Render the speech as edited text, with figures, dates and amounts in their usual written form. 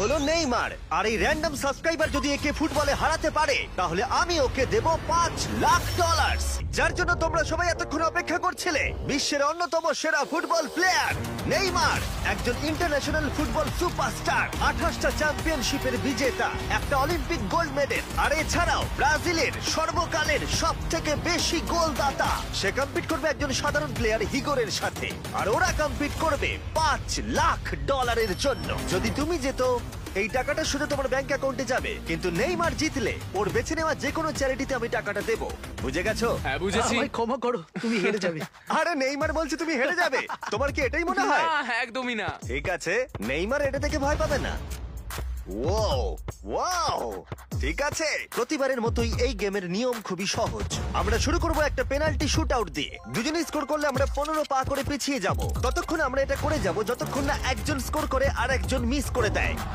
হলো নেইমার, আর এই random subscriber যদি একে ফুটবলে হারাতে পারে তাহলে আমি ওকে দেব $5 লাখ, যার জন্য তোমরা সবাই এতক্ষণ অপেক্ষা করছিলে। বিশ্বের অন্যতম সেরা ফুটবল প্লেয়ার নেইমার, একজন ইন্টারন্যাশনাল ফুটবল সুপারস্টার, 28টা চ্যাম্পিয়নশিপের বিজেতা, একটা অলিম্পিক গোল্ড মেডেল, আর এছাড়াও ব্রাজিলের সর্বকালের সব থেকে বেশি গোলদাতা। সে কম্পিট করবে একজন সাধারণ প্লেয়ার হিগোরের সাথে, আর ওরা কম্পিট করবে $5 লাখ জন্য। যদি তুমি যেত, এই টাকাটা শুধু তোমার ব্যাংক অ্যাকাউন্টে যাবে, কিন্তু নেইমার জিতলে ওর বেছে নেওয়া যে কোনো চ্যারিটিতে আমি টাকাটা দেবো। বুঝে গেছো? হ্যাঁ বুঝেছি। আমায় ক্ষমা করো, তুমি হেরে যাবে। আরে নেইমার বলছে তুমি হেরে যাবে, তোমার কি এটাই মনে হয়? না, একদমই না। ঠিক আছে, নেইমার এটা থেকে ভয় পাবে না। ওয়াও ওয়াও, ঠিক আছে। প্রতিবারের মতোই এই গেমের নিয়ম খুবই সহজ। আমরা শুরু করব একটা পেনাল্টি শুট আউট দিয়ে। দুজনে স্কোর করলে আমরা 15 পা করে পিছিয়ে যাব। ততক্ষণ আমরা এটা করে যাব যতক্ষণ না একজন স্কোর করে আর একজন মিস করে দেয়।